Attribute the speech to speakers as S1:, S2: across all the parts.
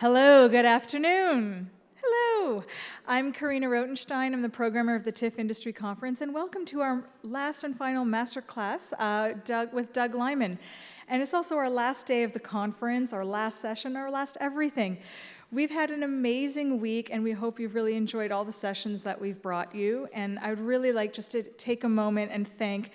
S1: Hello, good afternoon. Hello, I'm Karina Rotenstein. I'm the programmer of the TIFF Industry Conference, and welcome to our last and final masterclass with Doug Liman. And it's also our last day of the conference, our last session, our last everything. We've had an amazing week, and we hope you've really enjoyed all the sessions that we've brought you. And I would really like just to take a moment and thank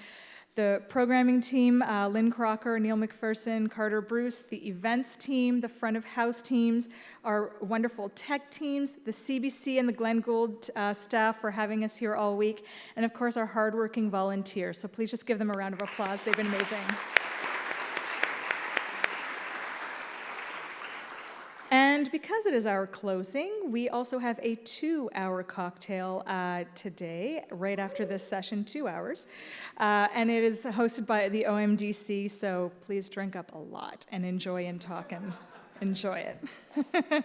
S1: the programming team, Lynn Crocker, Neil McPherson, Carter Bruce, the events team, the front of house teams, our wonderful tech teams, the CBC and the Glenn Gould staff for having us here all week, and of course our hardworking volunteers. So please just give them a round of applause. They've been amazing. And because it is our closing, we also have a 2-hour cocktail today, right after this session, 2 hours. And it is hosted by the OMDC, so please drink up a lot and enjoy and talk and enjoy it.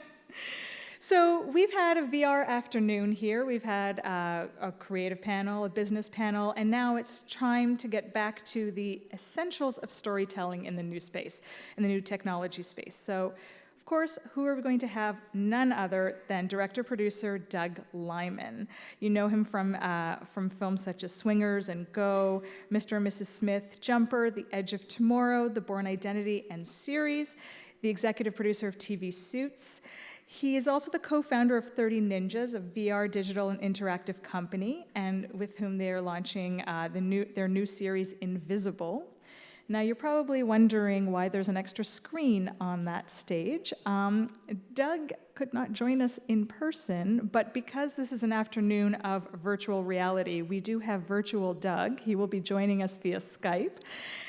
S1: So we've had a VR afternoon here. We've had a creative panel, a business panel, and now it's time to get back to the essentials of storytelling in the new space, in the new technology space. So, of course, who are we going to have? None other than director-producer Doug Liman. You know him from films such as Swingers and Go, Mr. and Mrs. Smith, Jumper, The Edge of Tomorrow, The Bourne Identity, and series, the executive producer of TV Suits. He is also the co-founder of 30 Ninjas, a VR digital and interactive company, and with whom they are launching their new series, Invisible. Now, you're probably wondering why there's an extra screen on that stage. Doug could not join us in person, but because this is an afternoon of virtual reality, we do have virtual Doug. He will be joining us via Skype.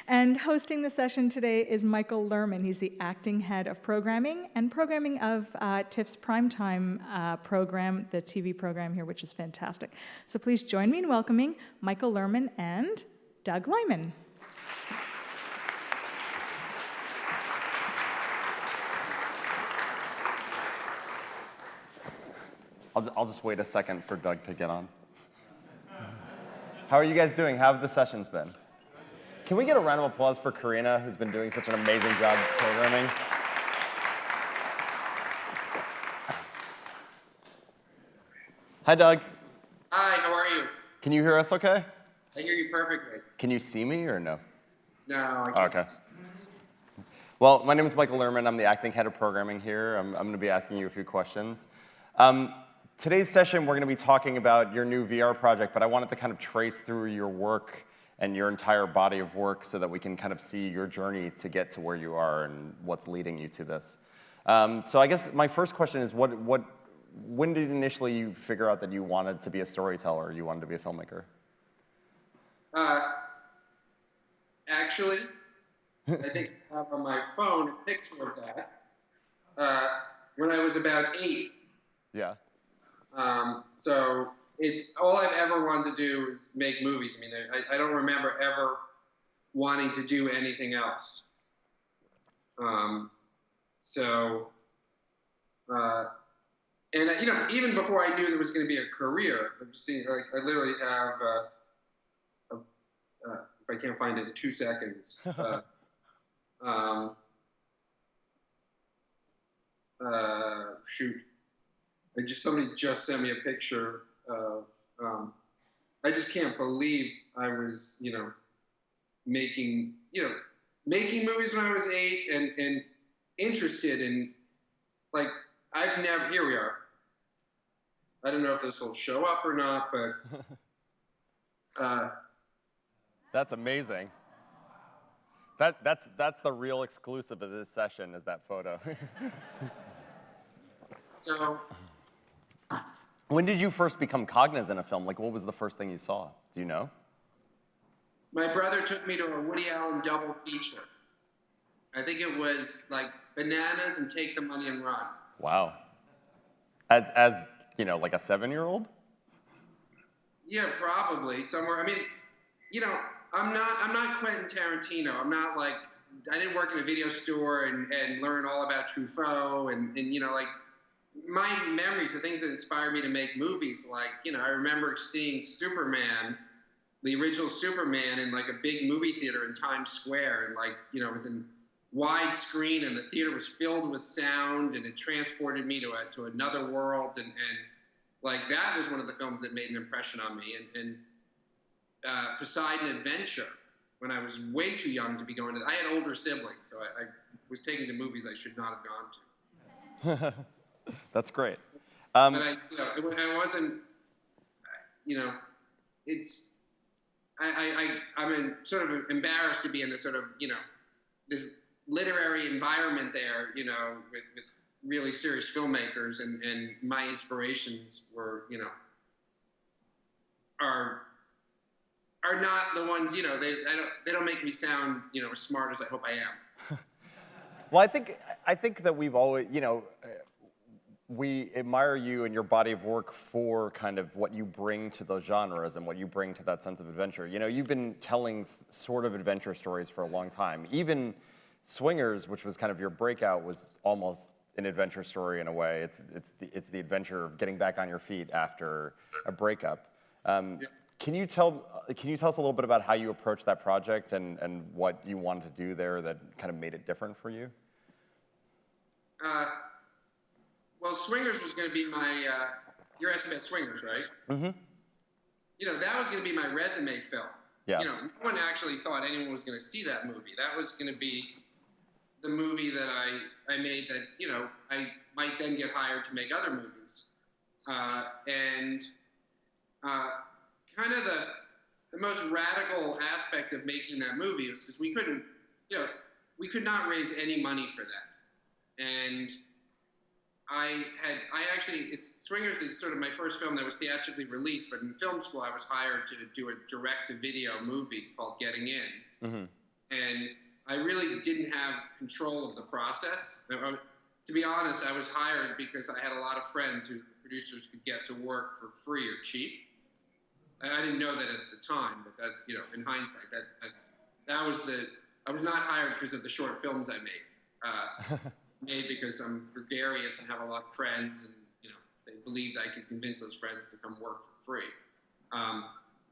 S1: And hosting the session today is Michael Lerman. He's the acting head of programming and programming of TIFF's primetime program, the TV program here, which is fantastic. So please join me in welcoming Michael Lerman and Doug Liman.
S2: I'll just wait a second for Doug to get on. How are you guys doing? How have the sessions been? Can we get a round of applause for Karina, who's been doing such an amazing job programming? Hi, Doug.
S3: Hi, how are you?
S2: Can you hear us okay?
S3: I hear you perfectly.
S2: Can you see me or no?
S3: No, I can't.
S2: Okay. Well, my name is Michael Lerman. I'm the acting head of programming here. I'm going to be asking you a few questions. Today's session, we're going to be talking about your new VR project, but I wanted to kind of trace through your work and your entire body of work so that we can kind of see your journey to get to where you are and what's leading you to this. So I guess my first question is, when did initially you figure out that you wanted to be a storyteller, you wanted to be a filmmaker?
S3: Actually, I think I have on my phone a picture of that when I was about 8.
S2: Yeah.
S3: So it's all I've ever wanted to do is make movies. I mean, I don't remember ever wanting to do anything else. And you know, even before I knew there was going to be a career, I'm just seeing, like, I literally have, if I can't find it in 2 seconds, shoot. Somebody just sent me a picture of, I just can't believe I was, making movies when I was 8 and interested in, like, here we are. I don't know if this will show up or not, but.
S2: That's amazing. That's the real exclusive of this session, is that photo.
S3: So.
S2: When did you first become cognizant of film? Like, what was the first thing you saw? Do you know?
S3: My brother took me to a Woody Allen double feature. I think it was like Bananas and Take the Money and Run.
S2: Wow. As you know, like a 7-year-old?
S3: Yeah, probably somewhere. I mean, I'm not Quentin Tarantino. I'm not like, I didn't work in a video store and learn all about Truffaut and like, my memories, the things that inspire me to make movies, like, I remember seeing Superman, the original Superman, in like a big movie theater in Times Square, and like, it was in widescreen, and the theater was filled with sound, and it transported me to another world, and like that was one of the films that made an impression on me. And Poseidon Adventure, when I was way too young to be going to. I had older siblings, so I was taken to movies I should not have gone to.
S2: That's great.
S3: But I wasn't, it's, I'm sort of embarrassed to be in this sort of, this literary environment there, with really serious filmmakers, and my inspirations were, are not the ones, they don't make me sound, as smart as I hope I am.
S2: Well, I think that we've always, we admire you and your body of work for kind of what you bring to those genres and what you bring to that sense of adventure. You've been telling sort of adventure stories for a long time. Even Swingers, which was kind of your breakout, was almost an adventure story in a way. It's the adventure of getting back on your feet after a breakup.
S3: Yeah.
S2: Can you tell us a little bit about how you approached that project and what you wanted to do there that kind of made it different for you?
S3: Well, Swingers was going to be my, you're asking about Swingers, right? Mm-hmm. That was going to be my resume film.
S2: Yeah.
S3: No one actually thought anyone was going to see that movie. That was going to be the movie that I made that, I might then get hired to make other movies. Kind of the most radical aspect of making that movie was because we could not raise any money for that. And Swingers is sort of my first film that was theatrically released, but in film school I was hired to do a direct-to-video movie called Getting In. Mm-hmm. And I really didn't have control of the process. To be honest, I was hired because I had a lot of friends who producers could get to work for free or cheap. I didn't know that at the time, but that's, in hindsight, I was not hired because of the short films I made. Made because I'm gregarious and have a lot of friends, and they believed I could convince those friends to come work for free.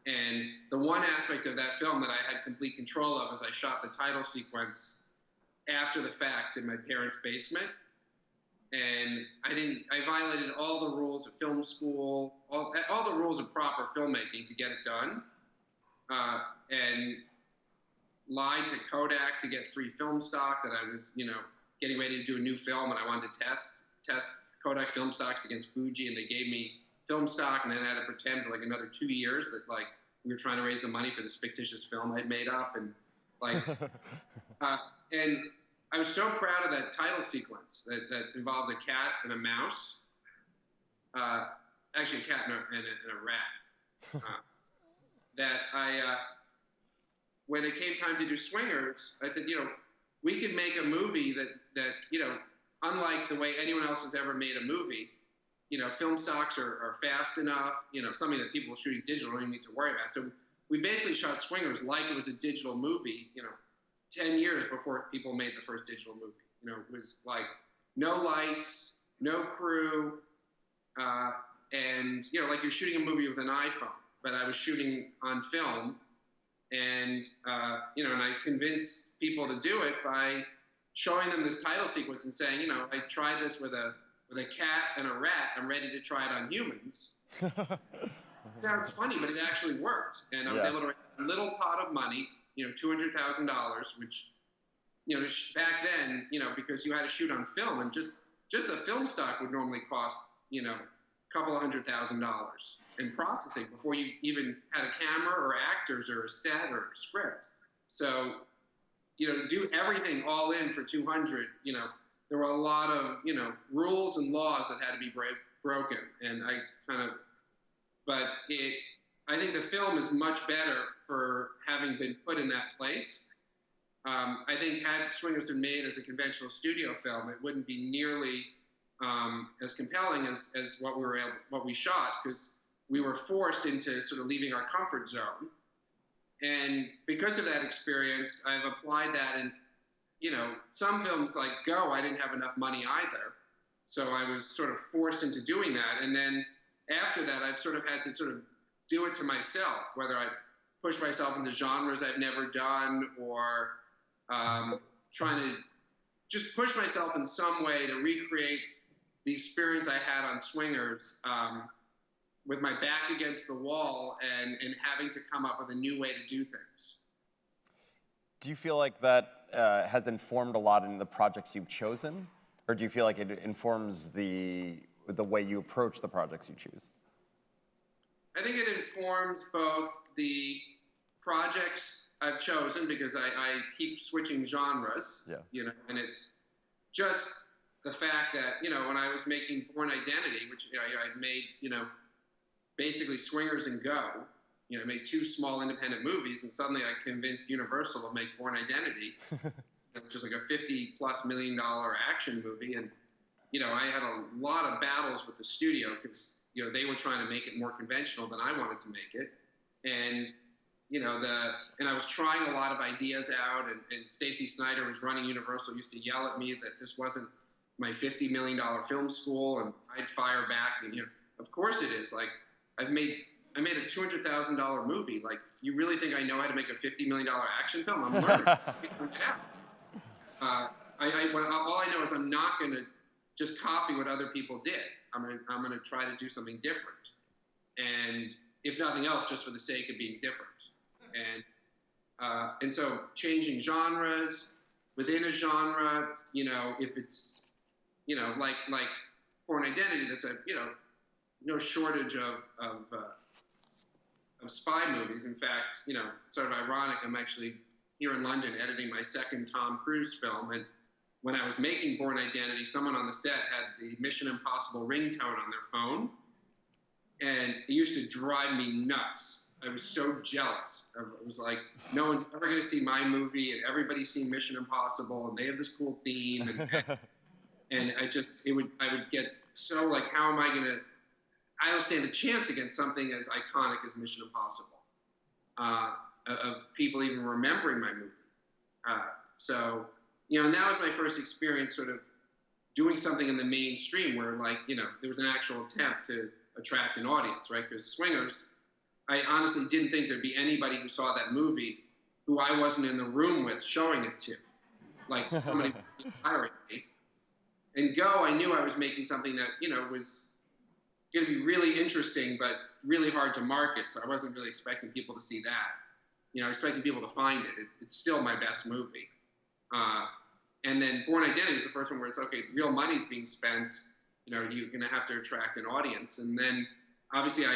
S3: And the one aspect of that film that I had complete control of is I shot the title sequence after the fact in my parents' basement, and I violated all the rules of film school, all the rules of proper filmmaking to get it done, and lied to Kodak to get free film stock, that I was, getting ready to do a new film, and I wanted to test Kodak film stocks against Fuji, and they gave me film stock, and then I had to pretend for like another 2 years that like we were trying to raise the money for this fictitious film I'd made up, and like, and I was so proud of that title sequence that involved a cat and a mouse, actually a cat and a rat, that when it came time to do Swingers, I said, we could make a movie that unlike the way anyone else has ever made a movie, film stocks are fast enough, something that people shooting digital don't even need to worry about. So we basically shot Swingers like it was a digital movie, 10 years before people made the first digital movie. It was like no lights, no crew, and, like you're shooting a movie with an iPhone, but I was shooting on film, and, and I convinced people to do it by showing them this title sequence and saying, I tried this with a cat and a rat. I'm ready to try it on humans. It sounds funny, but it actually worked. And I was able to raise a little pot of money, $200,000, which back then, because you had to shoot on film, and just the film stock would normally cost, a couple of $100,000 in processing before you even had a camera or actors or a set or a script. So, to do everything all in for 200, there were a lot of, rules and laws that had to be broken. And I think the film is much better for having been put in that place. I think had Swingers been made as a conventional studio film, it wouldn't be nearly as compelling as what we shot, because we were forced into sort of leaving our comfort zone. And because of that experience, I've applied that in, some films like Go, I didn't have enough money either. So I was sort of forced into doing that. And then after that, I've sort of had to sort of do it to myself, whether I push myself into genres I've never done, or trying to just push myself in some way to recreate the experience I had on Swingers, with my back against the wall and having to come up with a new way to do things.
S2: Do you feel like that has informed a lot in the projects you've chosen? Or do you feel like it informs the way you approach the projects you choose?
S3: I think it informs both the projects I've chosen, because I keep switching genres, and it's just the fact that, when I was making Bourne Identity, which I'd made, basically Swingers and Go, made 2 small independent movies, and suddenly I convinced Universal to make Bourne Identity, which is like a $50+ million action movie. And, I had a lot of battles with the studio because, they were trying to make it more conventional than I wanted to make it. And, and I was trying a lot of ideas out, and Stacy Snyder, who's running Universal, used to yell at me that this wasn't my $50 million film school, and I'd fire back, and, of course it is. Like, I made a $200,000 movie. Like, you really think I know how to make a $50 million action film? I'm learning. Figuring it out. All I know is I'm not going to just copy what other people did. I'm gonna try to do something different, and if nothing else, just for the sake of being different. And so changing genres within a genre, if it's like Bourne Identity, that's no shortage of spy movies. In fact, sort of ironic, I'm actually here in London editing my second Tom Cruise film, and when I was making Bourne Identity, someone on the set had the Mission Impossible ringtone on their phone, and it used to drive me nuts. I was so jealous. It was like, no one's ever going to see my movie, and everybody's seen Mission Impossible, and they have this cool theme, and I would get so like, how am I going to? I don't stand a chance against something as iconic as Mission Impossible, of people even remembering my movie. So. And that was my first experience sort of doing something in the mainstream where, like, there was an actual attempt to attract an audience, right? Because Swingers, I honestly didn't think there'd be anybody who saw that movie who I wasn't in the room with showing it to. Like, somebody hiring me. And Go, I knew I was making something that, was going to be really interesting, but really hard to market. So I wasn't really expecting people to see that. I expected people to find it. It's still my best movie. And then Bourne Identity is the first one where it's, okay, real money's being spent, you're going to have to attract an audience. And then, obviously,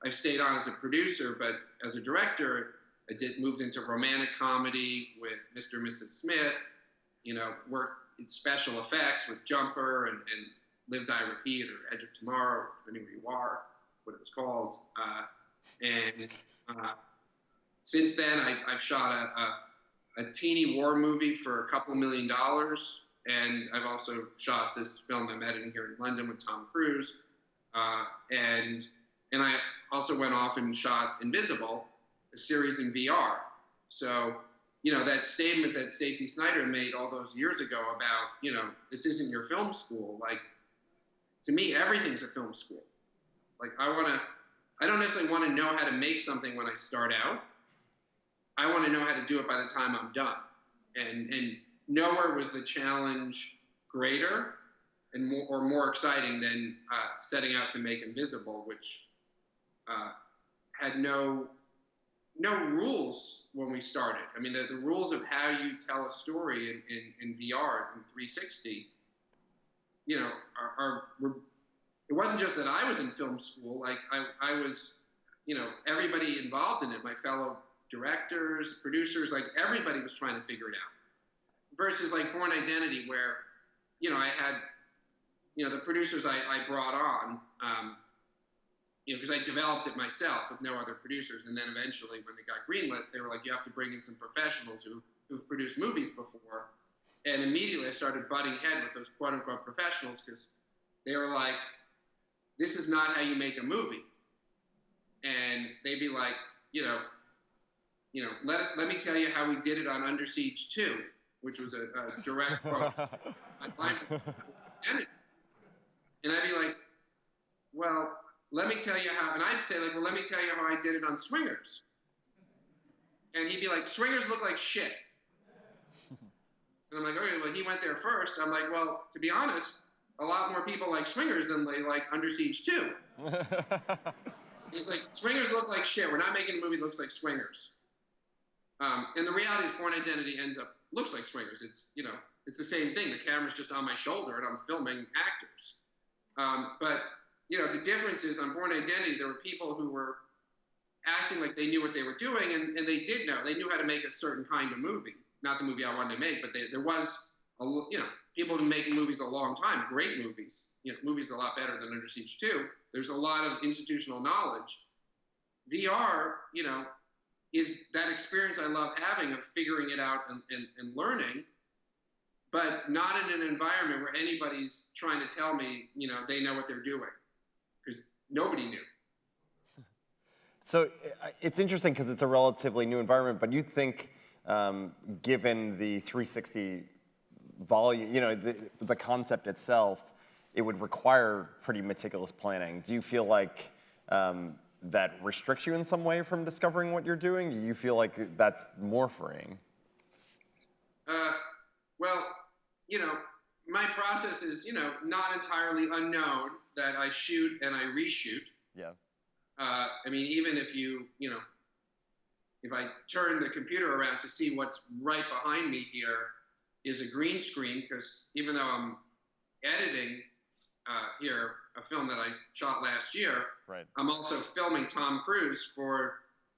S3: I've stayed on as a producer, but as a director, I moved into romantic comedy with Mr. and Mrs. Smith, worked in special effects with Jumper and Live, Die, Repeat, or Edge of Tomorrow, depending where you are, what it was called. Since then, I've shot a teeny war movie for a couple $1 million, and I've also shot this film I'm editing here in London with Tom Cruise, and I also went off and shot Invisible, a series in VR. So, that statement that Stacy Snyder made all those years ago about, this isn't your film school, like, to me, everything's a film school. Like, I don't necessarily want to know how to make something when I start out. I want to know how to do it by the time I'm done. And nowhere was the challenge greater and more exciting than setting out to make Invisible, which had no rules when we started. I mean, the rules of how you tell a story in VR in 360, it wasn't just that I was in film school. Like, I was, everybody involved in it, my fellow directors, producers, like, everybody was trying to figure it out. Versus, like, Bourne Identity, where, I had, the producers I brought on, because I developed it myself with no other producers, and then eventually, when it got greenlit, they were like, you have to bring in some professionals who've produced movies before. And immediately I started butting head with those quote-unquote professionals, because they were like, this is not how you make a movie. And they'd be like, let me tell you how we did it on Under Siege 2, which was a direct quote. And I'd be like, well, let me tell you how, and I'd say, like, well, let me tell you how I did it on Swingers. And he'd be like, Swingers look like shit. And I'm like, okay, well, he went there first. I'm like, well, to be honest, a lot more people like Swingers than they like Under Siege 2. He's like, Swingers look like shit. We're not making a movie that looks like Swingers. And the reality is Born Identity looks like Swingers. It's, you know, it's the same thing. The camera's just on my shoulder and I'm filming actors. But, you know, the difference is on Born Identity, there were people who were acting like they knew what they were doing, and they did know. They knew how to make a certain kind of movie. Not the movie I wanted to make, but there was, you know, people have been making movies a long time, great movies. You know, movies a lot better than Under Siege 2. There's a lot of institutional knowledge. VR, you know, is that experience I love having of figuring it out and learning, but not in an environment where anybody's trying to tell me, you know, they know what they're doing, because nobody knew.
S2: So it's interesting because it's a relatively new environment, but you think, given the 360 volume, you know, the concept itself, it would require pretty meticulous planning. Do you feel like that restricts you in some way from discovering what you're doing? Do you feel like that's more freeing?
S3: Well, you know, my process is, you know, not entirely unknown that I shoot and I reshoot.
S2: Yeah.
S3: I mean, even if you know, if I turn the computer around to see what's right behind me here is a green screen, because even though I'm editing here a film that I shot last year,
S2: right,
S3: I'm also filming Tom Cruise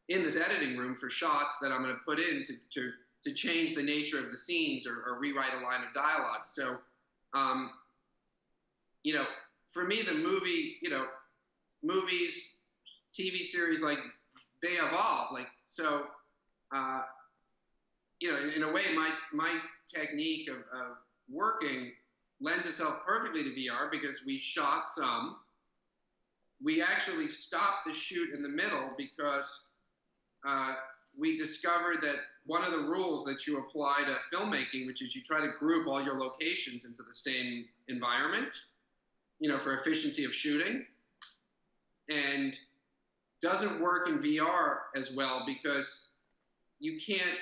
S3: in this editing room for shots that I'm going to put in to change the nature of the scenes or rewrite a line of dialogue. So, you know, for me, the movie, you know, movies, TV series, like, they evolve. Like, so, you know, in a way, my technique of working lends itself perfectly to VR, because we shot some. We actually stopped the shoot in the middle because we discovered that one of the rules that you apply to filmmaking, which is you try to group all your locations into the same environment, you know, for efficiency of shooting, and doesn't work in VR as well, because you can't,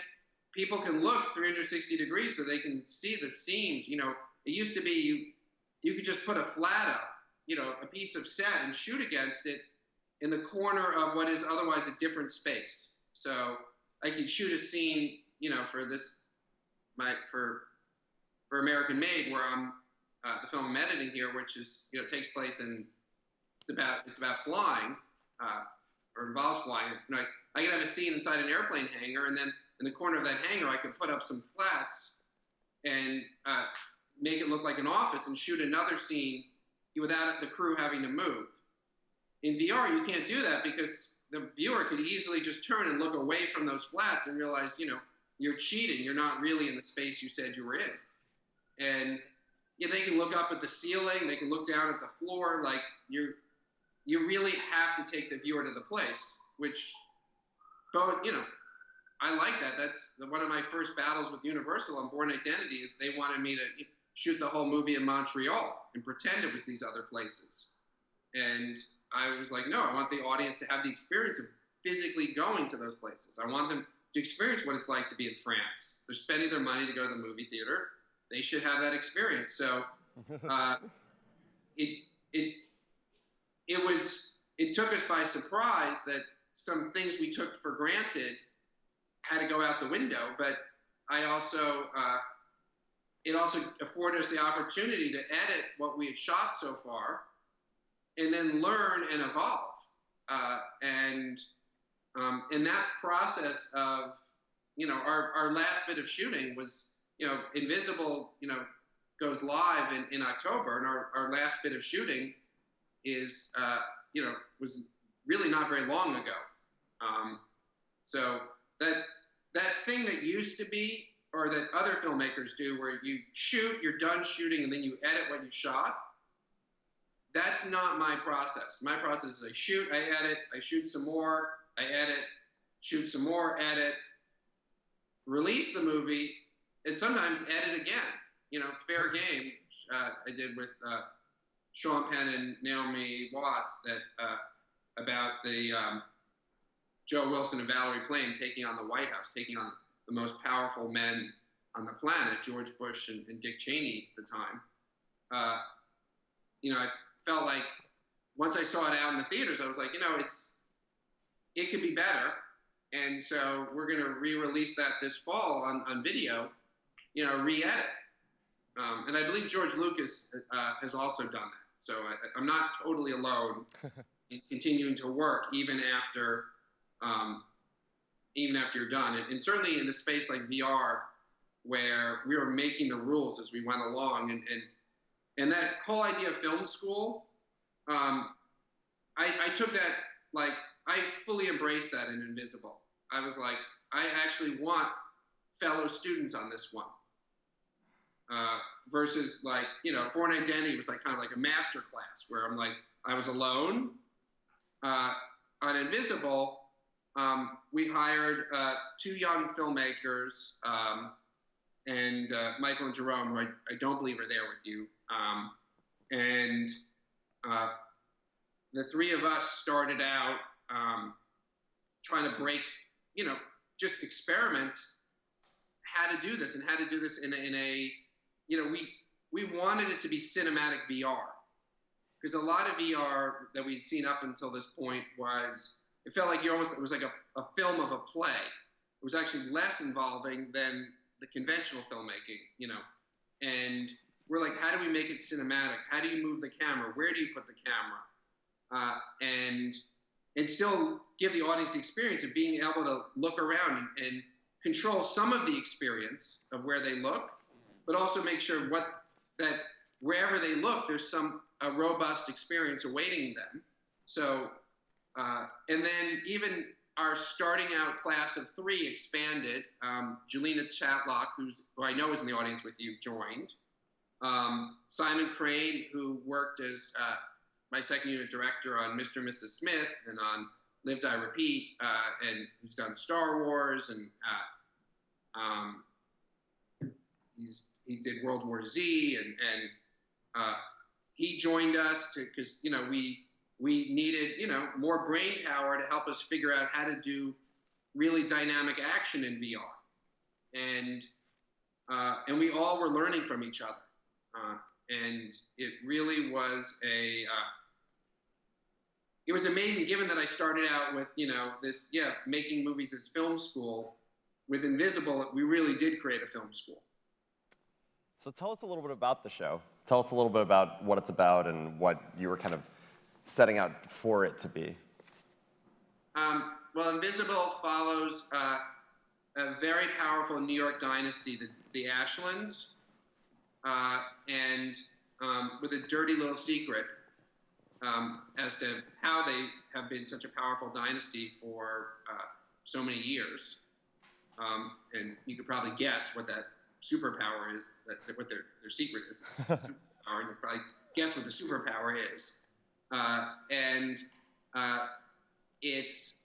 S3: people can look 360 degrees so they can see the seams. You know, it used to be you could just put a flat up, you know, a piece of set and shoot against it in the corner of what is otherwise a different space. So I could shoot a scene, you know, for American Made, where I'm the film I'm editing here, which is, you know, takes place in, it's about flying, or involves flying. You know, I could have a scene inside an airplane hangar, and then in the corner of that hangar, I could put up some flats and make it look like an office and shoot another scene without the crew having to move. In VR, you can't do that, because the viewer could easily just turn and look away from those flats and realize, you know, you're cheating. You're not really in the space you said you were in. And yeah, they can look up at the ceiling. They can look down at the floor. Like, you really have to take the viewer to the place, which, but, you know, I like that. That's one of my first battles with Universal on Born Identity, is they wanted me to shoot the whole movie in Montreal and pretend it was these other places. And I was like, no, I want the audience to have the experience of physically going to those places. I want them to experience what it's like to be in France. They're spending their money to go to the movie theater. They should have that experience. So it took us by surprise that some things we took for granted had to go out the window. But I also, it also afforded us the opportunity to edit what we had shot so far, and then learn and evolve. And in that process of, you know, our last bit of shooting was, you know, Invisible, you know, goes live in October, and our last bit of shooting is, you know, was really not very long ago. So that thing that used to be, or that other filmmakers do, where you shoot, you're done shooting, and then you edit what you shot, that's not my process. My process is I shoot, I edit, I shoot some more, I edit, shoot some more, edit, release the movie, and sometimes edit again. You know, fair game. I did with Sean Penn and Naomi Watts about the Joe Wilson and Valerie Plame taking on the White House, taking on the most powerful men on the planet, George Bush and Dick Cheney at the time. I felt like once I saw it out in the theaters, I was like, it could be better. And so we're going to re-release that this fall on video, re-edit. And I believe George Lucas has also done that. So I'm not totally alone in continuing to work even after you're done. And certainly in a space like VR, where we were making the rules as we went along, and that whole idea of film school, I took that, like, I fully embraced that in Invisible. I was like, I actually want fellow students on this one. Versus like, Born Identity was like kind of like a master class where I'm like, I was alone. On Invisible, we hired 2 young filmmakers, and Michael and Jerome, who I don't believe are there with you. And the 3 of us started out trying to break, just experiments how to do this and how to do this in a we wanted it to be cinematic VR, because a lot of VR that we'd seen up until this point it felt like it was like a film of a play. It was actually less involving than the conventional filmmaking, and we're like, how do we make it cinematic? How do you move the camera? Where do you put the camera? And still give the audience the experience of being able to look around and control some of the experience of where they look, but also make sure that wherever they look, there's a robust experience awaiting them. So, and then even our starting out class of 3 expanded. Jelena Chatlock, who I know is in the audience with you, joined. Simon Crane, who worked as my second unit director on Mr. and Mrs. Smith and on Live, Die, Repeat, and who's done Star Wars, and he did World War Z, and he joined us because we needed more brain power to help us figure out how to do really dynamic action in VR, and we all were learning from each other, and it really was it was amazing, given that I started out with making movies as film school. With Invisible, we really did create a film school.
S2: So tell us a little bit about the show. Tell us a little bit about what it's about and what you were kind of setting out for it to be.
S3: Well, Invisible follows a very powerful New York dynasty, the Ashlands, and with a dirty little secret as to how they have been such a powerful dynasty for so many years. And you could probably guess what that superpower is, what their secret is. It's a superpower, and you'll probably guess what the superpower is. It's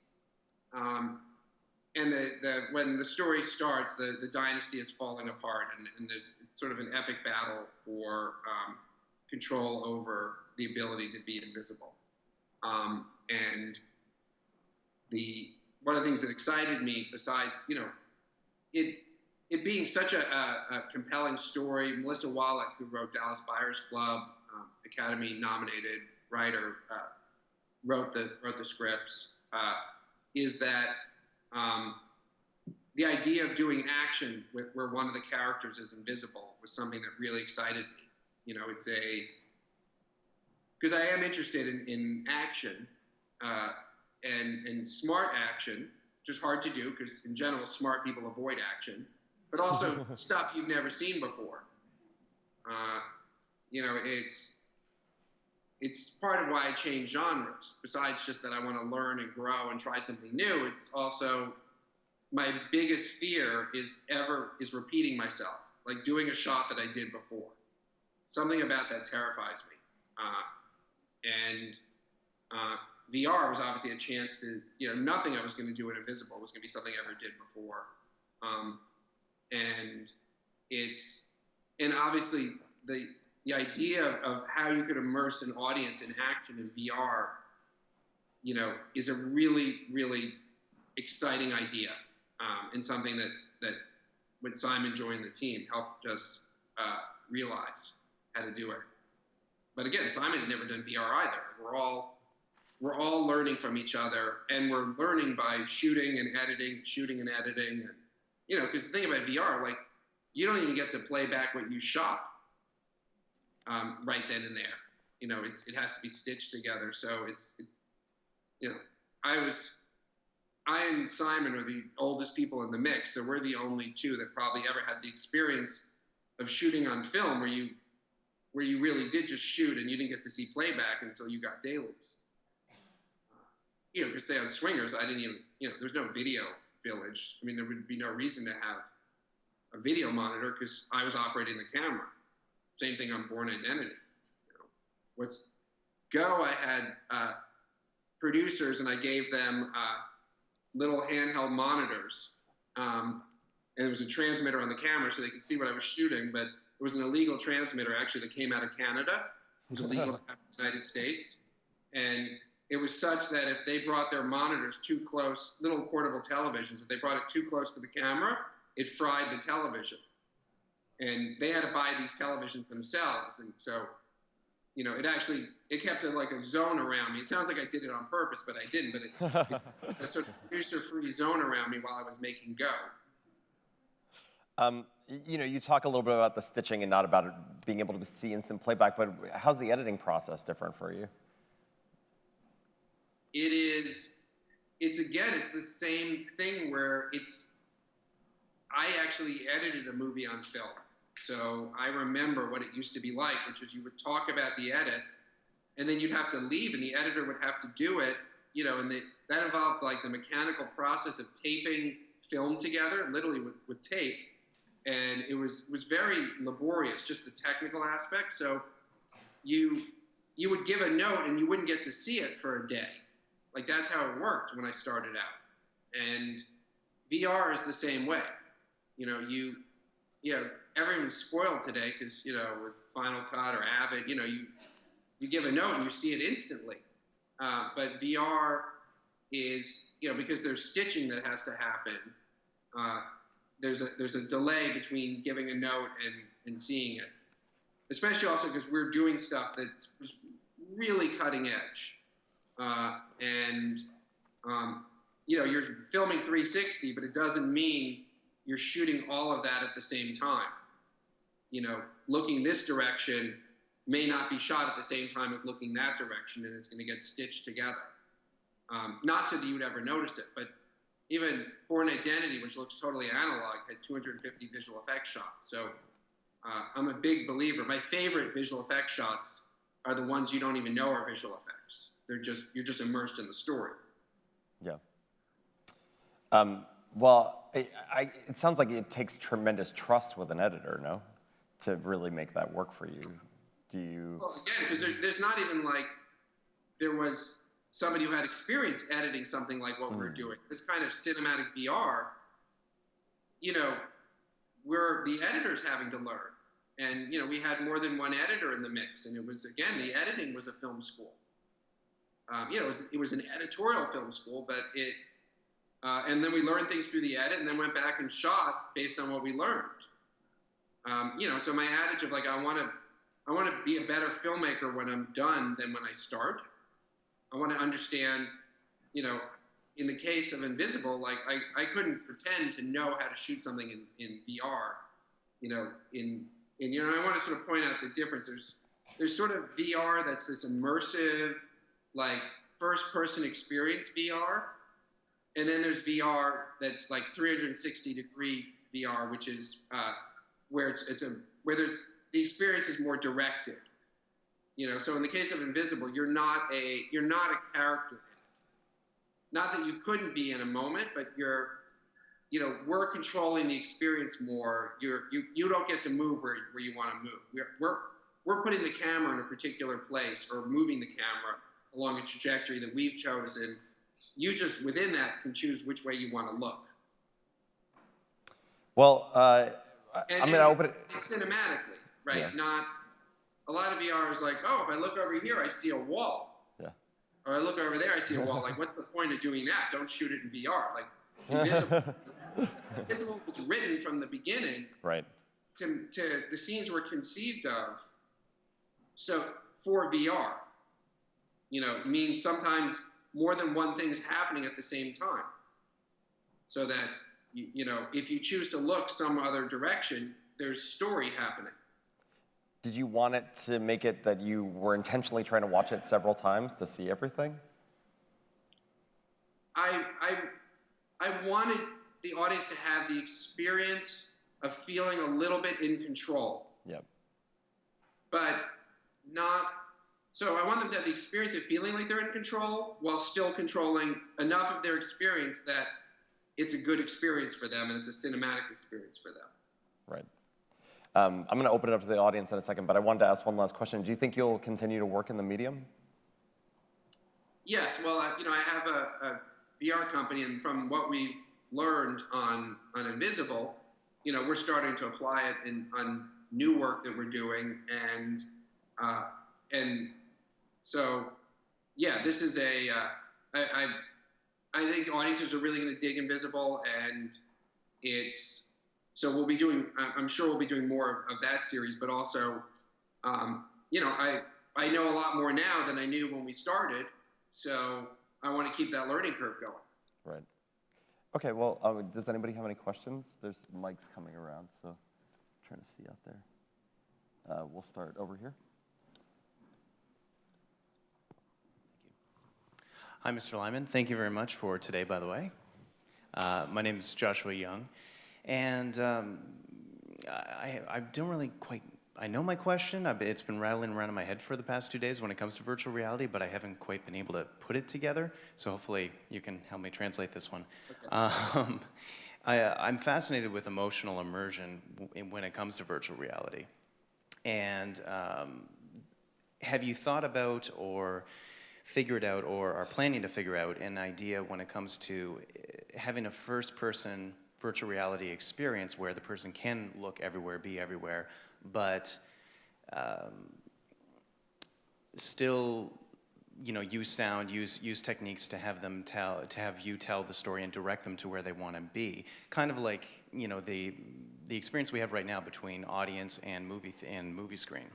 S3: when the story starts, the dynasty is falling apart, and there's sort of an epic battle for control over the ability to be invisible. And one of the things that excited me, besides it being such a compelling story, Melissa Wallach, who wrote Dallas Buyers Club, Academy-nominated writer, wrote the scripts, is that the idea of doing action where one of the characters is invisible was something that really excited me. It's because I am interested in action and smart action, which is hard to do because in general smart people avoid action, but also stuff you've never seen before. It's part of why I change genres. Besides just that I want to learn and grow and try something new, it's also my biggest fear is repeating myself, like doing a shot that I did before. Something about that terrifies me. And VR was obviously a chance to, nothing I was going to do in Invisible was going to be something I ever did before. And obviously the idea of how you could immerse an audience in action in VR, is a really, really exciting idea, and something that when Simon joined the team, helped us realize how to do it. But again, Simon had never done VR either. We're all learning from each other, and we're learning by shooting and editing, and because the thing about VR, like, you don't even get to play back what you shot right then and there. It has to be stitched together. So I and Simon are the oldest people in the mix, so we're the only two that probably ever had the experience of shooting on film where you really did just shoot and you didn't get to see playback until you got dailies. Because say on Swingers, I didn't even, there's no video village. I mean, there would be no reason to have a video monitor because I was operating the camera. Same thing on Bourne Identity. I had producers and I gave them little handheld monitors. And there was a transmitter on the camera so they could see what I was shooting, but it was an illegal transmitter actually that came out of Canada. It was illegal out of the United States. And it was such that if they brought their monitors too close, little portable televisions, if they brought it too close to the camera, it fried the television. And they had to buy these televisions themselves. And so, it kept like a zone around me. It sounds like I did it on purpose, but I didn't. But it a sort of producer-free zone around me while I was making Go.
S2: You talk a little bit about the stitching and not about it being able to see instant playback, but how's the editing process different for you?
S3: It's the same thing where I actually edited a movie on film. So I remember what it used to be like, which was you would talk about the edit, and then you'd have to leave, and the editor would have to do it, and that involved like the mechanical process of taping film together, literally with tape, and it was very laborious, just the technical aspect. So you would give a note, and you wouldn't get to see it for a day. Like, that's how it worked when I started out. And VR is the same way. Everyone's spoiled today because, with Final Cut or Avid, you give a note and you see it instantly. But VR is, because there's stitching that has to happen, there's a delay between giving a note and seeing it. Especially also because we're doing stuff that's really cutting edge. You're filming 360, but it doesn't mean you're shooting all of that at the same time. Looking this direction may not be shot at the same time as looking that direction, and it's going to get stitched together. Not so that you would ever notice it, but even Bourne Identity, which looks totally analog, had 250 visual effects shots. So I'm a big believer. My favorite visual effects shots are the ones you don't even know are visual effects. You're just immersed in the story.
S2: Yeah. It sounds like it takes tremendous trust with an editor, no? To really make that work for you. Do you?
S3: Well, again, because there's not even like there was somebody who had experience editing something like what we're doing. This kind of cinematic VR, where the editor's having to learn. And, we had more than one editor in the mix. And it was, again, the editing was a film school. It was an editorial film school, but and then we learned things through the edit and then went back and shot based on what we learned. So my adage of like, I want to be a better filmmaker when I'm done than when I start. I want to understand, in the case of Invisible, like I couldn't pretend to know how to shoot something in VR, I want to sort of point out the difference. There's sort of VR that's this immersive, like first-person experience VR, and then there's VR that's like 360-degree VR, which is where where the experience is more directed. So in the case of Invisible, you're not a character. Not that you couldn't be in a moment, but we're controlling the experience more. You don't get to move where you want to move. We're putting the camera in a particular place or moving the camera along a trajectory that we've chosen. You just within that can choose which way you want to look.
S2: Well, I'm going to open it
S3: cinematically, right?
S2: Yeah.
S3: Not a lot of VR is like, oh, if I look over here, I see a wall.
S2: Yeah.
S3: Or I look over there, I see a wall. Like, what's the point of doing that? Don't shoot it in VR. Like, Invisible. Invisible was written from the beginning.
S2: Right.
S3: To the scenes were conceived of. So for VR, means sometimes more than one thing is happening at the same time. So that if you choose to look some other direction, there's story happening.
S2: Did you want it to make it that you were intentionally trying to watch it several times to see everything?
S3: I wanted the audience to have the experience of feeling a little bit in control.
S2: Yep.
S3: But not, so I want them to have the experience of feeling like they're in control while still controlling enough of their experience that it's a good experience for them and it's a cinematic experience for them.
S2: Right. I'm going to open it up to the audience in a second, but I wanted to ask one last question. Do you think you'll continue to work in the medium?
S3: Yes, well, I have a VR company, and from what we've learned on Invisible, we're starting to apply it on new work that we're doing, and so, yeah, this is I think audiences are really going to dig Invisible, and so we'll be doing, I'm sure we'll be doing more of that series, but also, I know a lot more now than I knew when we started, so I want to keep that learning curve going.
S2: Right. Okay, well, does anybody have any questions? There's mics coming around, so I'm trying to see out there. We'll start over here.
S4: Hi, Mr. Lyman. Thank you very much for today, by the way. My name is Joshua Young, and I don't really quite, I know my question. It's been rattling around in my head for the past 2 days when it comes to virtual reality, but I haven't quite been able to put it together, so hopefully you can help me translate this one. Okay. I'm fascinated with emotional immersion when it comes to virtual reality. And have you thought about or figured out or are planning to figure out an idea when it comes to having a first-person virtual reality experience where the person can look everywhere, be everywhere, but still, use sound, use techniques to have them have you tell the story and direct them to where they want to be. Kind of like, the experience we have right now between audience and movie screen.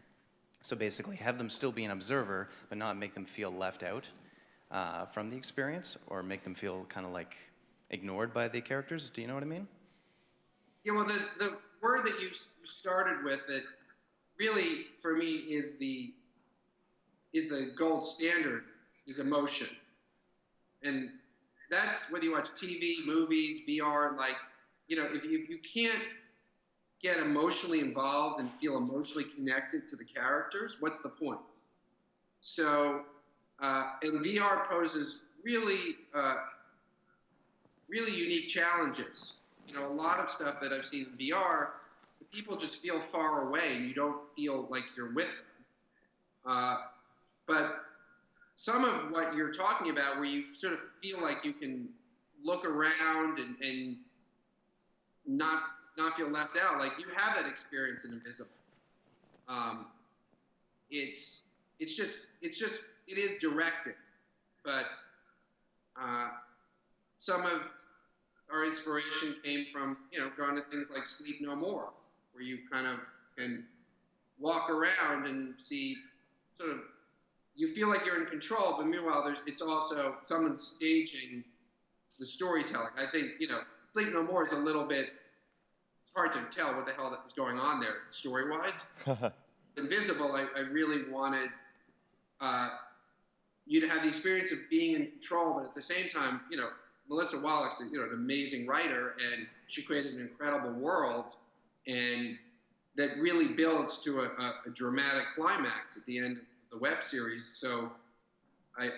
S4: So basically, have them still be an observer, but not make them feel left out from the experience, or make them feel kind of like ignored by the characters. Do you know what I mean?
S3: Yeah, well, the word that you started with, that really for me is the gold standard, is emotion. And that's whether you watch TV, movies, VR, if you can't get emotionally involved and feel emotionally connected to the characters, what's the point? So, and VR poses really unique challenges. A lot of stuff that I've seen in VR, people just feel far away and you don't feel like you're with them. But some of what you're talking about, where you sort of feel like you can look around and not feel left out, like you have that experience in Invisible. It is directed, but some of our inspiration came from, going to things like Sleep No More, where you kind of can walk around and see sort of, you feel like you're in control, but meanwhile, it's also someone staging the storytelling. I think, Sleep No More is a little bit, it's hard to tell what the hell that was going on there story-wise. Invisible, I really wanted you to have the experience of being in control, but at the same time, Melissa Wallach's an amazing writer, and she created an incredible world, and that really builds to a dramatic climax at the end of the web series. So I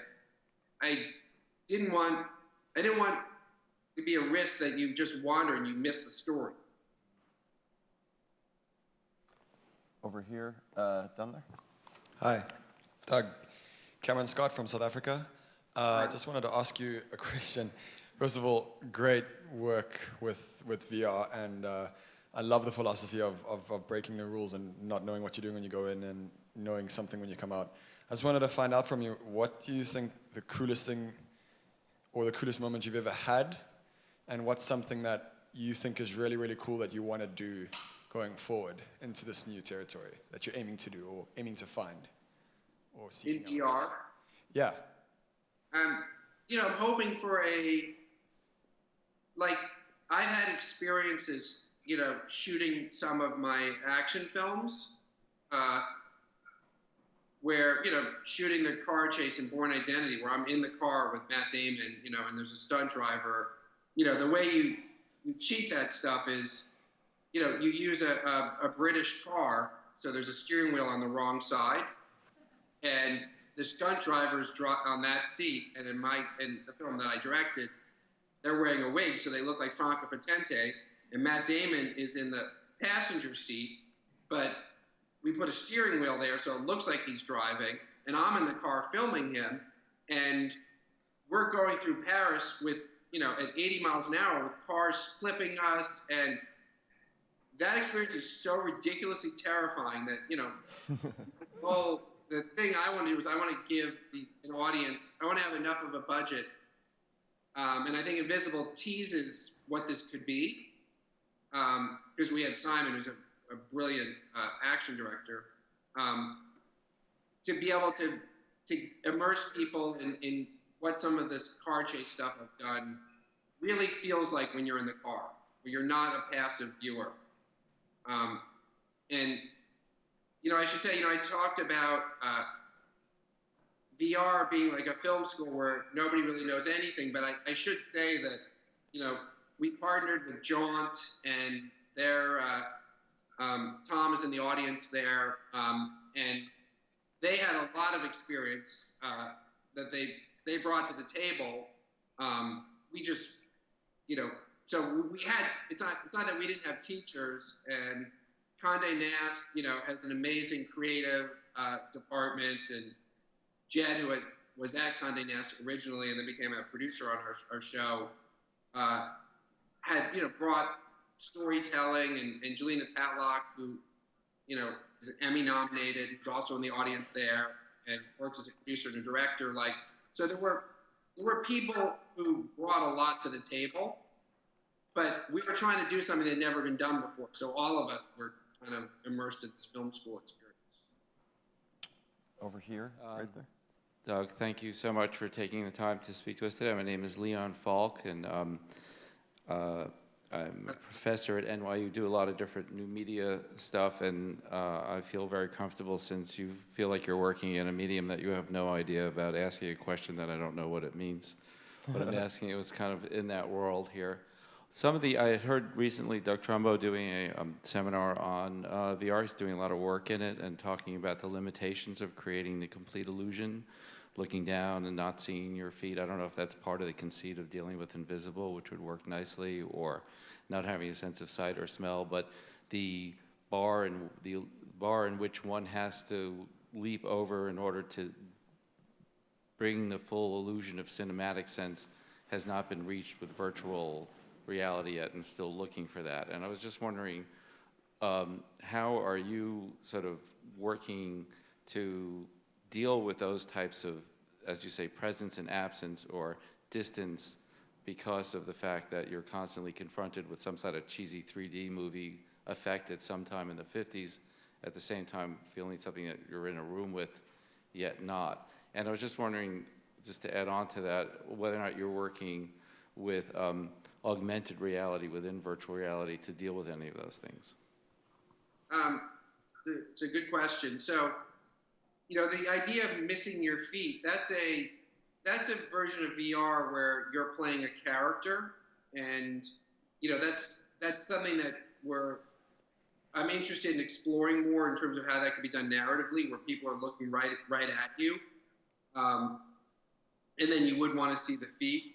S3: didn't want to be a risk that you just wander and you miss the story.
S2: Over here, down there.
S5: Hi, Doug. Cameron Scott from South Africa. I just wanted to ask you a question. First of all, great work with VR, and I love the philosophy of breaking the rules and not knowing what you're doing when you go in and knowing something when you come out. I just wanted to find out from you, what do you think the coolest thing or the coolest moment you've ever had, and what's something that you think is really, really cool that you want to do going forward into this new territory that you're aiming to do or aiming to find or
S3: In
S5: seeking
S3: VR.
S5: out? Yeah.
S3: I'm hoping for I've had experiences, shooting some of my action films, where, shooting the car chase in Bourne Identity, where I'm in the car with Matt Damon, and there's a stunt driver. The way you cheat that stuff is, you use a British car, so there's a steering wheel on the wrong side, and the stunt drivers on that seat, and in the film that I directed, they're wearing a wig, so they look like Franco Potente, and Matt Damon is in the passenger seat, but we put a steering wheel there, so it looks like he's driving, and I'm in the car filming him, and we're going through Paris with, at 80 miles an hour with cars clipping us, and that experience is so ridiculously terrifying that, the thing I want to do is I want to give an audience, I want to have enough of a budget, and I think Invisible teases what this could be, because we had Simon, who's a brilliant action director, to be able to immerse people in what some of this car chase stuff I've done really feels like when you're in the car, where you're not a passive viewer. And, I should say, I talked about VR being like a film school where nobody really knows anything, but I should say that, we partnered with Jaunt, and their Tom is in the audience there, and they had a lot of experience that they brought to the table. We just, so we had, it's not that we didn't have teachers, and Condé Nast, has an amazing creative department, and Jed, who was at Condé Nast originally and then became a producer on our show, had, brought storytelling, and Jelena Tatlock, who, is Emmy nominated, who's also in the audience there, and works as a producer and a director. So there were people who brought a lot to the table, but we were trying to do something that had never been done before. So all of us were kind of immersed in this film school experience.
S2: Over here, right there.
S6: Doug, thank you so much for taking the time to speak to us today. My name is Leon Falk, and I'm a professor at NYU, do a lot of different new media stuff, and I feel very comfortable, since you feel like you're working in a medium that you have no idea about, asking a question that I don't know what it means. But I'm asking it was kind of in that world here. I had heard recently Doug Trumbo doing a seminar on VR. He's doing a lot of work in it and talking about the limitations of creating the complete illusion, looking down and not seeing your feet. I don't know if that's part of the conceit of dealing with Invisible, which would work nicely, or not having a sense of sight or smell, but the bar in which one has to leap over in order to bring the full illusion of cinematic sense has not been reached with virtual reality yet, and still looking for that. And I was just wondering, how are you sort of working to deal with those types of, as you say, presence and absence or distance, because of the fact that you're constantly confronted with some sort of cheesy 3D movie effect at some time in the 50s, at the same time feeling something that you're in a room with, yet not. And I was just wondering, just to add on to that, whether or not you're working with augmented reality within virtual reality to deal with any of those things.
S3: It's a good question. So, the idea of missing your feet, that's a version of VR where you're playing a character, and that's something that I'm interested in exploring more in terms of how that could be done narratively, where people are looking right at you, and then you would want to see the feet.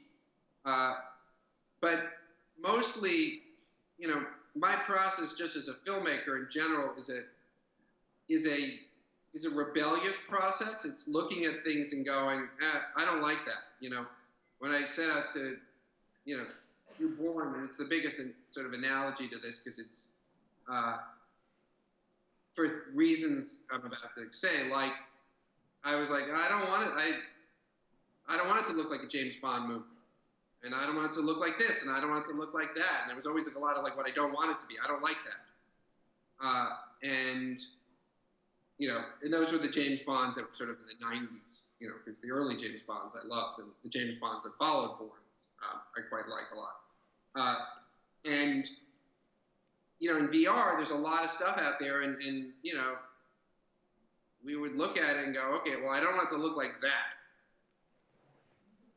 S3: But mostly, my process just as a filmmaker in general is a rebellious process. It's looking at things and going, I don't like that. When I set out to, do Bourne, and it's the biggest sort of analogy to this, because it's for reasons I'm about to say. Like, I was like, I don't want it to look like a James Bond movie. and I don't want it to look like this, and I don't want it to look like that. And there was always like a lot of like what I don't want it to be. I don't like that. And and those were the James Bonds that were sort of in the 90s, because the early James Bonds I loved, and the James Bonds that followed Bourne, I quite like a lot. And in VR, there's a lot of stuff out there, and we would look at it and go, okay, well, I don't want it to look like that.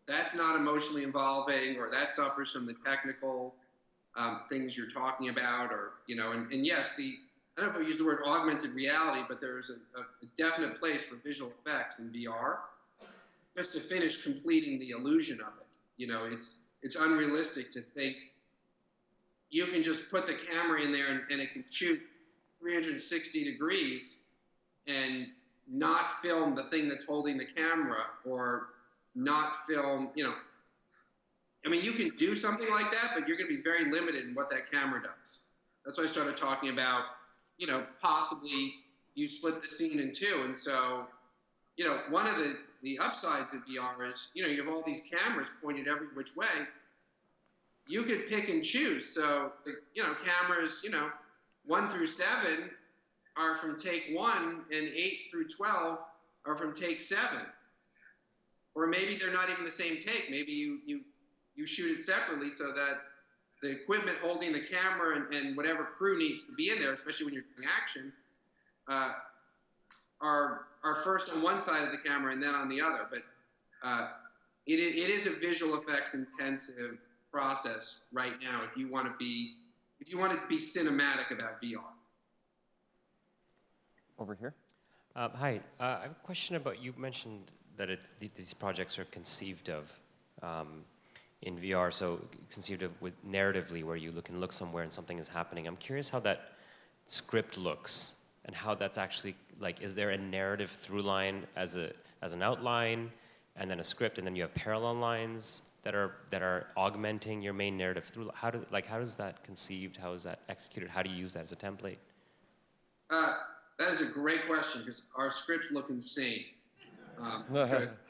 S3: That's not emotionally involving, or that suffers from the technical things you're talking about, or and yes, I don't know if I use the word augmented reality, but there's a definite place for visual effects in VR, just to finish completing the illusion of it. It's unrealistic to think you can just put the camera in there and it can shoot 360 degrees and not film the thing that's holding the camera, or not film, I mean, you can do something like that, but you're going to be very limited in what that camera does. That's why I started talking about, possibly you split the scene in two. And so, one of the upsides of VR is, you have all these cameras pointed every which way. You could pick and choose. So, cameras, 1 through 7 are from take 1, and 8 through 12 are from take 7. Or maybe they're not even the same take. Maybe you shoot it separately so that the equipment holding the camera and whatever crew needs to be in there, especially when you're doing action, are first on one side of the camera and then on the other. But it is a visual effects intensive process right now if you want to be cinematic about VR.
S2: Over here.
S7: Hi, I have a question about, you mentioned that these projects are conceived of in VR, so conceived of with narratively, where you can look somewhere and something is happening. I'm curious how that script looks and how that's actually, like, is there a narrative through line as an outline, and then a script, and then you have parallel lines that are augmenting your main narrative through? How does that conceived? How is that executed? How do you use that as a template?
S3: That is a great question, because our scripts look insane. Because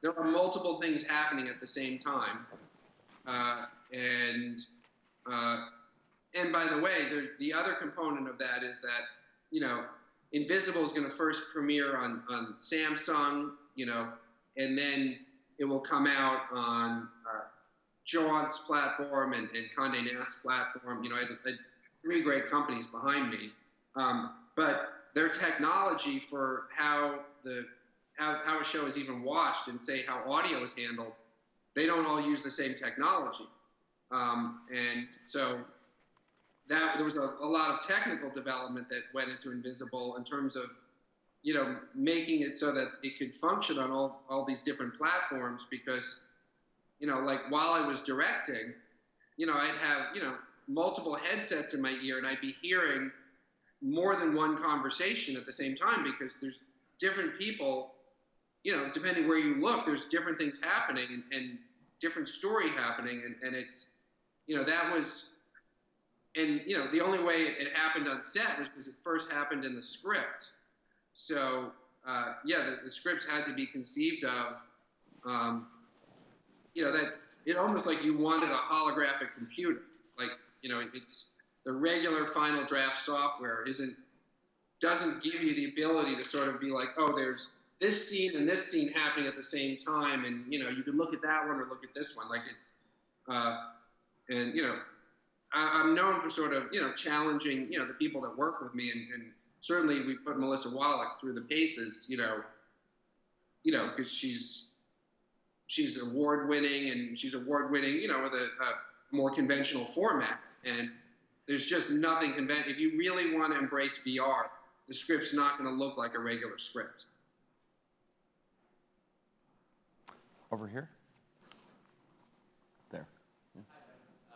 S3: there are multiple things happening at the same time, and by the way, the other component of that is that Invisible is going to first premiere on Samsung, and then it will come out on Jaunt's platform and Condé Nast's platform. I had 3 great companies behind me, but their technology for how a show is even watched, and say how audio is handled, they don't all use the same technology. And so there was a lot of technical development that went into Invisible in terms of, making it so that it could function on all these different platforms, because, like while I was directing, I'd have, multiple headsets in my ear, and I'd be hearing more than one conversation at the same time, because there's different people, depending where you look, there's different things happening and different story happening. And it's, that was, and, the only way it happened on set was because it first happened in the script. So, the scripts had to be conceived of, that it almost like you wanted a holographic computer. Like, it's the regular Final Draft software doesn't give you the ability to sort of be like, oh, there's this scene and this scene happening at the same time, and you can look at that one or look at this one. Like it's, and I'm known for sort of challenging the people that work with me, and certainly we put Melissa Wallach through the paces, because she's award winning, and she's award winning, with a more conventional format, and there's just nothing if you really want to embrace VR, the script's not going to look like a regular script.
S2: Over here. There.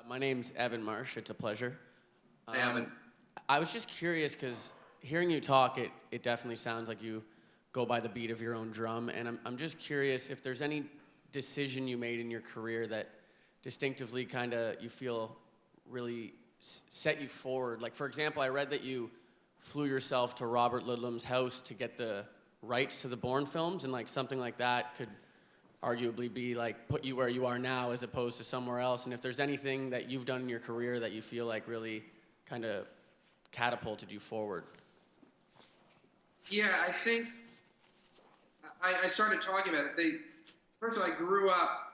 S8: My name's Evan Marsh. It's a pleasure.
S3: Hey, Evan.
S8: I was just curious, because hearing you talk, it definitely sounds like you go by the beat of your own drum. And I'm just curious if there's any decision you made in your career that distinctively kind of you feel really set you forward. Like, for example, I read that you flew yourself to Robert Ludlum's house to get the rights to the Bourne films, and like something like that could arguably be like put you where you are now as opposed to somewhere else? And if there's anything that you've done in your career that you feel like really kind of catapulted you forward?
S3: Yeah, I think I started talking about it. First of all, I grew up,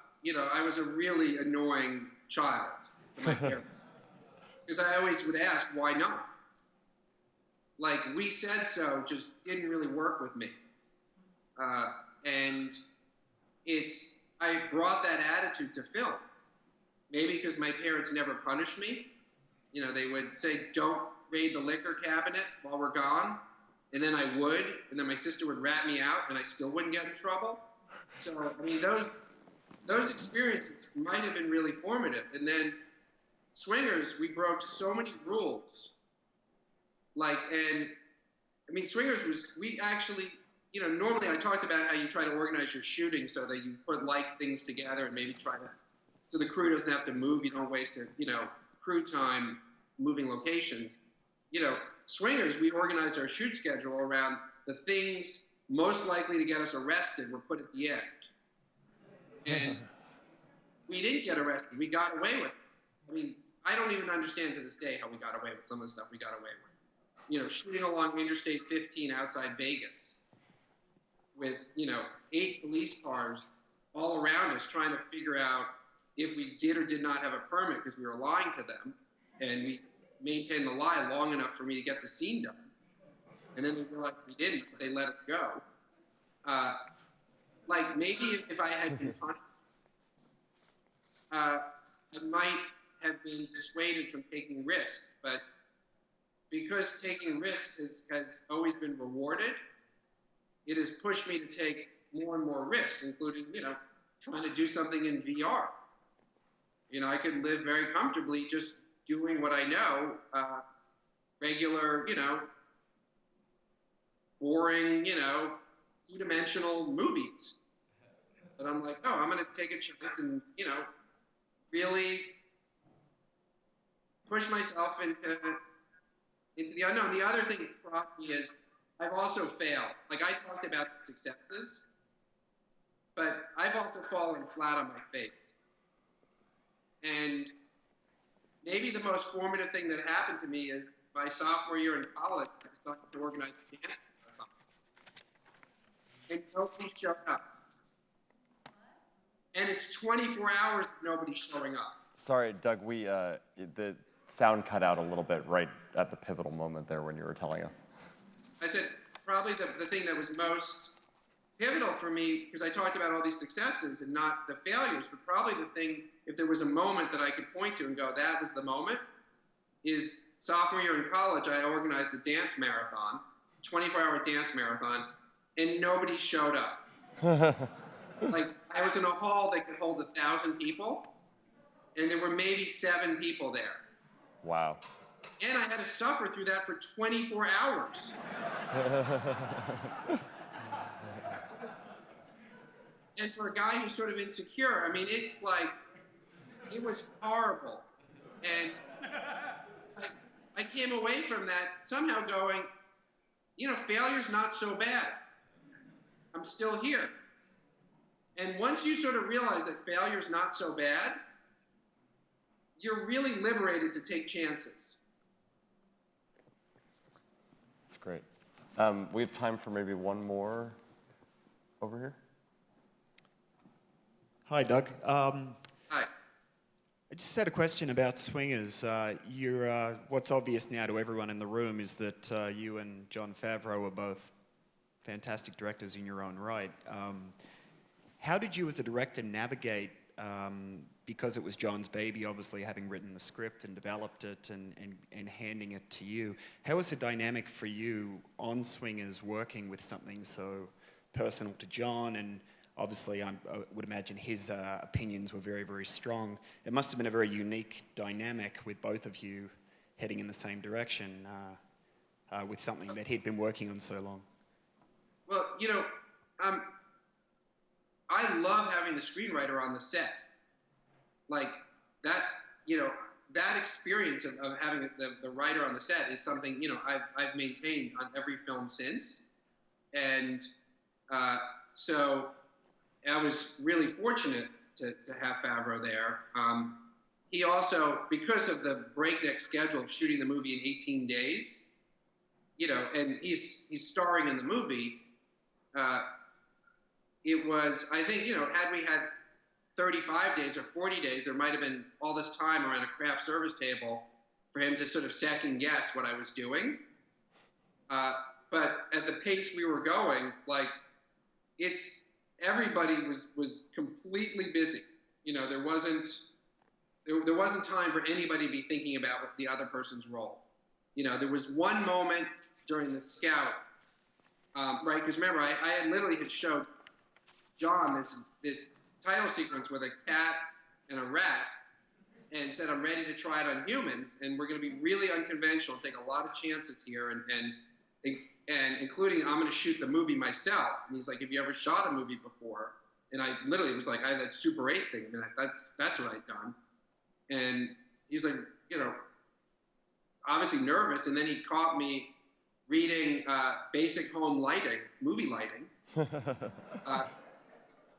S3: I was a really annoying child to my parents. Because I always would ask, why not? Like, we said so just didn't really work with me. And I brought that attitude to film. Maybe because my parents never punished me. They would say, don't raid the liquor cabinet while we're gone. And then I would, and then my sister would rat me out, and I still wouldn't get in trouble. So, I mean, those experiences might have been really formative. And then Swingers, we broke so many rules. Swingers we actually, normally I talked about how you try to organize your shooting so that you put things together and maybe so the crew doesn't have to move, you don't waste crew time moving locations. Swingers, we organized our shoot schedule around the things most likely to get us arrested were put at the end. And we didn't get arrested, we got away with it. I don't even understand to this day how we got away with some of the stuff we got away with. Shooting along Interstate 15 outside Vegas with, 8 police cars all around us trying to figure out if we did or did not have a permit because we were lying to them. And we maintained the lie long enough for me to get the scene done. And then they realized we didn't, but they let us go. Maybe if I had been punished, I might have been dissuaded from taking risks, but because taking risks has always been rewarded, it has pushed me to take more and more risks, including, trying to do something in VR. I could live very comfortably just doing what I know, regular, boring, two-dimensional movies. But I'm like, I'm going to take a chance and, really push myself into the unknown. The other thing probably is I've also failed. I talked about the successes, but I've also fallen flat on my face. And maybe the most formative thing that happened to me is my sophomore year in college, I started to organize a dance marathon. And nobody showed up. And it's 24 hours of nobody showing up.
S2: Sorry, Doug, the sound cut out a little bit right at the pivotal moment there when you were telling us.
S3: I said probably the thing that was most pivotal for me, because I talked about all these successes and not the failures, but probably the thing, if there was a moment that I could point to and go, that was the moment, is sophomore year in college, I organized a dance marathon, 24-hour dance marathon, and nobody showed up. I was in a hall that could hold 1,000 people, and there were maybe 7 people there.
S2: Wow.
S3: And I had to suffer through that for 24 hours. And for a guy who's sort of insecure, it's it was horrible. And I came away from that somehow going, failure's not so bad. I'm still here. And once you sort of realize that failure's not so bad, you're really liberated to take chances.
S2: That's great. We have time for maybe one more over here.
S9: Hi, Doug.
S3: Hi.
S9: I just had a question about Swingers. What's obvious now to everyone in the room is that you and Jon Favreau are both fantastic directors in your own right. How did you as a director navigate, because it was Jon's baby, obviously having written the script and developed it and handing it to you, how was the dynamic for you on Swingers working with something so personal to Jon? And obviously I would imagine his opinions were very, very strong. It must have been a very unique dynamic with both of you heading in the same direction with something that he'd been working on so long.
S3: Well, I love having the screenwriter on the set. That experience of having the writer on the set is something, I've maintained on every film since. And so I was really fortunate to have Favreau there. He also, because of the breakneck schedule of shooting the movie in 18 days, and he's starring in the movie, it was, I think, had we had 35 days or 40 days, there might have been all this time around a craft service table for him to sort of second guess what I was doing. But at the pace we were going, like, everybody was completely busy. There wasn't time for anybody to be thinking about the other person's role. There was one moment during the scout, right? Because remember, I had literally showed John this title sequence with a cat and a rat, and said, I'm ready to try it on humans, and we're going to be really unconventional, take a lot of chances here, and including I'm going to shoot the movie myself. And he's like, have you ever shot a movie before? And I literally was like, I had that Super 8 thing, and that's what I'd done. And he's like, obviously nervous, and then he caught me reading Basic Home Lighting, movie lighting,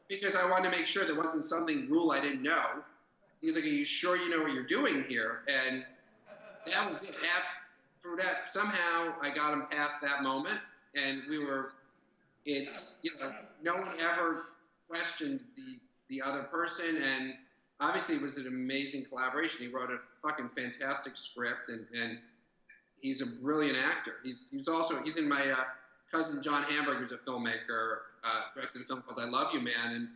S3: because I wanted to make sure there wasn't something rule I didn't know. He's like, are you sure you know what you're doing here? And that was it. After that, somehow I got him past that moment, and no one ever questioned the other person, and obviously it was an amazing collaboration. He wrote a fucking fantastic script, and he's a brilliant actor. He's in my cousin John Hamburg, who's a filmmaker, directed a film called I Love You, Man, and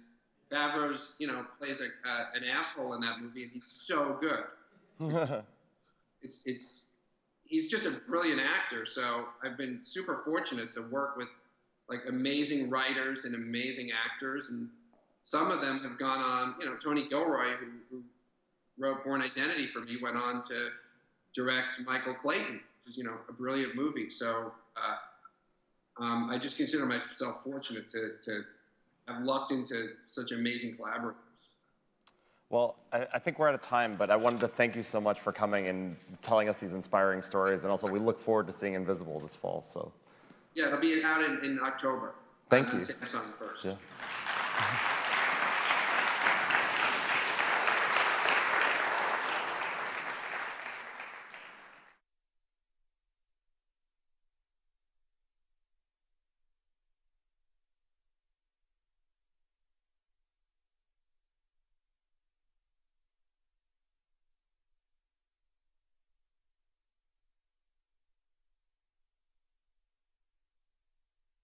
S3: Favreau's, plays an asshole in that movie, and he's so good. He's just a brilliant actor. So I've been super fortunate to work with like amazing writers and amazing actors, and some of them have gone on. Tony Gilroy, who wrote Born Identity for me, went on to direct Michael Clayton, which is a brilliant movie. So I just consider myself fortunate to have lucked into such amazing collaborators.
S2: Well, I think we're out of time, but I wanted to thank you so much for coming and telling us these inspiring stories, and also we look forward to seeing Invisible this fall. So,
S3: yeah, it'll be out in October.
S2: Thank you.
S3: On Samsung first.
S2: Yeah.